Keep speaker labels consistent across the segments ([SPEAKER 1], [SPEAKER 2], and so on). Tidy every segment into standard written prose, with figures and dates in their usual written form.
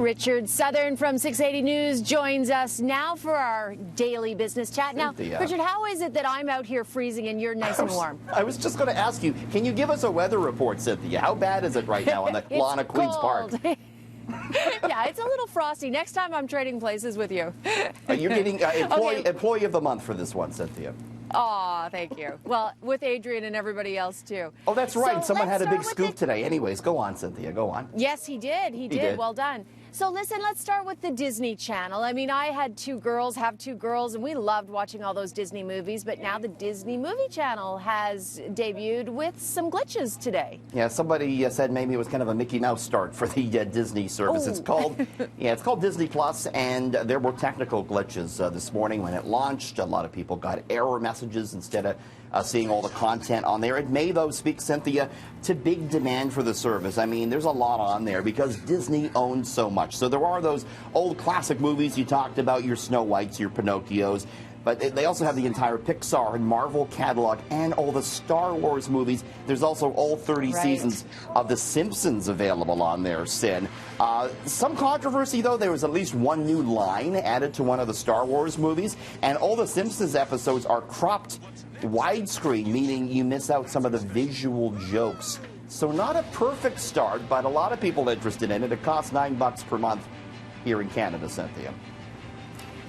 [SPEAKER 1] Richard Southern from 680 News joins us now for our daily business chat.
[SPEAKER 2] Cynthia.
[SPEAKER 1] Now, Richard, how is it that I'm out here freezing and you're nice and warm?
[SPEAKER 2] I was just going to ask you, can you give us a weather report, Cynthia? How bad is it right now on the lawn of Queen's Park?
[SPEAKER 1] Yeah, it's a little frosty. Next time I'm trading places with you.
[SPEAKER 2] You're getting employee of the month for this one, Cynthia.
[SPEAKER 1] Aw, thank you. Well, with Adrian and everybody else, too.
[SPEAKER 2] Oh, that's right.
[SPEAKER 1] So
[SPEAKER 2] Someone had a big
[SPEAKER 1] let's start
[SPEAKER 2] scoop
[SPEAKER 1] with
[SPEAKER 2] today. Anyways, go on, Cynthia. Go on.
[SPEAKER 1] Yes, he did. He did. Well done. So listen, let's start with the Disney Channel. I mean, I had two girls, and we loved watching all those Disney movies, but now the Disney Movie Channel has debuted with some glitches today.
[SPEAKER 2] Yeah, somebody said maybe it was kind of a Mickey Mouse start for the Disney service.
[SPEAKER 1] Oh.
[SPEAKER 2] It's called, it's called Disney Plus, and there were technical glitches this morning when it launched. A lot of people got error messages instead of seeing all the content on there. It may, though, speak, Cynthia, to big demand for the service. I mean, there's a lot on there because Disney owns so much. So there are those old classic movies you talked about, your Snow Whites, your Pinocchios, but they also have the entire Pixar and Marvel catalog and all the Star Wars movies. There's also all 30 seasons of The Simpsons available on there, Sin. Some controversy, though. There was at least one new line added to one of the Star Wars movies, and all the Simpsons episodes are cropped widescreen, meaning you miss out some of the visual jokes. So not a perfect start, but a lot of people interested in it. It costs $9 per month here in Canada, Cynthia.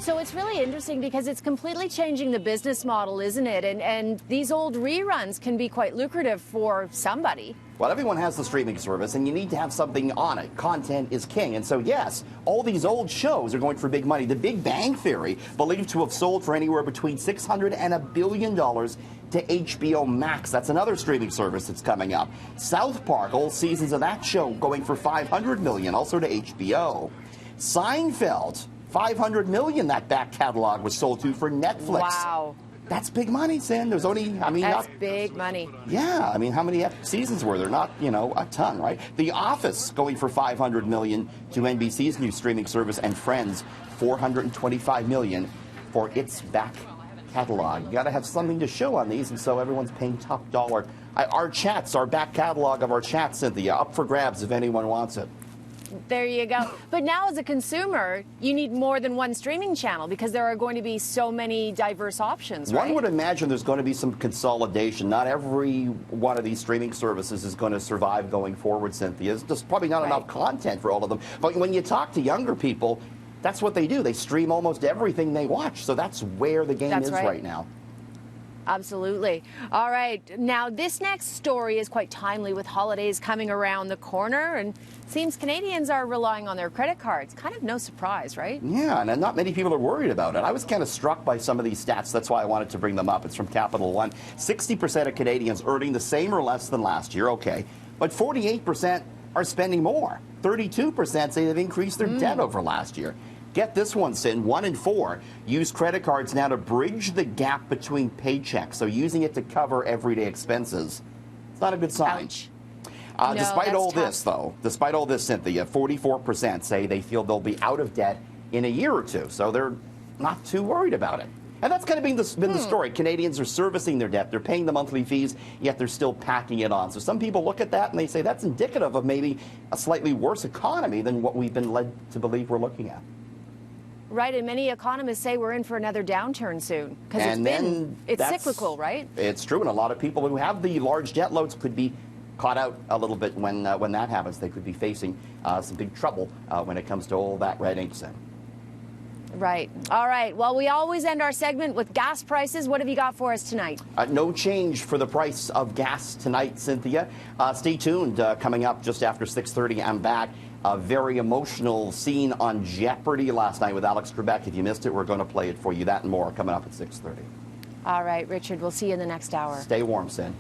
[SPEAKER 1] So it's really interesting because it's completely changing the business model, isn't it? And these old reruns can be quite lucrative for somebody.
[SPEAKER 2] Well, everyone has the streaming service, and you need to have something on it. Content is king. And so, yes, all these old shows are going for big money. The Big Bang Theory, believed to have sold for anywhere between $600 and $1 billion to HBO Max. That's another streaming service that's coming up. South Park, all seasons of that show going for $500 million, also to HBO. Seinfeld, $500 million that back catalog was sold to for Netflix.
[SPEAKER 1] Wow.
[SPEAKER 2] That's big money, Sin. There's only,
[SPEAKER 1] that's big money.
[SPEAKER 2] Yeah, I mean, how many seasons were there? Not, a ton, right? The Office going for $500 million to NBC's new streaming service, and Friends, $425 million for its back catalog. You got to have something to show on these, and so everyone's paying top dollar. Our chats, our back catalog of our chats, Cynthia, up for grabs if anyone wants it.
[SPEAKER 1] There you go. But now as a consumer, you need more than one streaming channel because there are going to be so many diverse options, right?
[SPEAKER 2] One would imagine there's going to be some consolidation. Not every one of these streaming services is going to survive going forward, Cynthia. There's just probably not enough content for all of them. But when you talk to younger people, that's what they do. They stream almost everything they watch. So that's where the game is right now.
[SPEAKER 1] Absolutely. All right. Now, this next story is quite timely with holidays coming around the corner, and it seems Canadians are relying on their credit cards. Kind of no surprise, right?
[SPEAKER 2] Yeah, and not many people are worried about it. I was kind of struck by some of these stats. That's why I wanted to bring them up. It's from Capital One. 60% of Canadians earning the same or less than last year, okay, but 48% are spending more. 32% say they've increased their debt over last year. Get this one, Sin. 1 in 4 use credit cards now to bridge the gap between paychecks, so using it to cover everyday expenses. It's not a good sign.
[SPEAKER 1] Ouch.
[SPEAKER 2] Despite all this, Cynthia, 44% say they feel they'll be out of debt in a year or two, so they're not too worried about it. And that's kind of been the story. Canadians are servicing their debt. They're paying the monthly fees, yet they're still packing it on. So some people look at that and they say that's indicative of maybe a slightly worse economy than what we've been led to believe we're looking at.
[SPEAKER 1] Right, and many economists say we're in for another downturn soon because it's cyclical, right?
[SPEAKER 2] It's true, and a lot of people who have the large debt loads could be caught out a little bit when that happens. They could be facing some big trouble when it comes to all that red ink.
[SPEAKER 1] Right. All right. Well, we always end our segment with gas prices. What have you got for us tonight?
[SPEAKER 2] No change for the price of gas tonight, Cynthia. Stay tuned. Coming up just after 6:30, I'm back. A very emotional scene on Jeopardy last night with Alex Trebek. If you missed it, we're going to play it for you. That and more coming up at 6:30.
[SPEAKER 1] All right, Richard. We'll see you in the next hour.
[SPEAKER 2] Stay warm, Sin.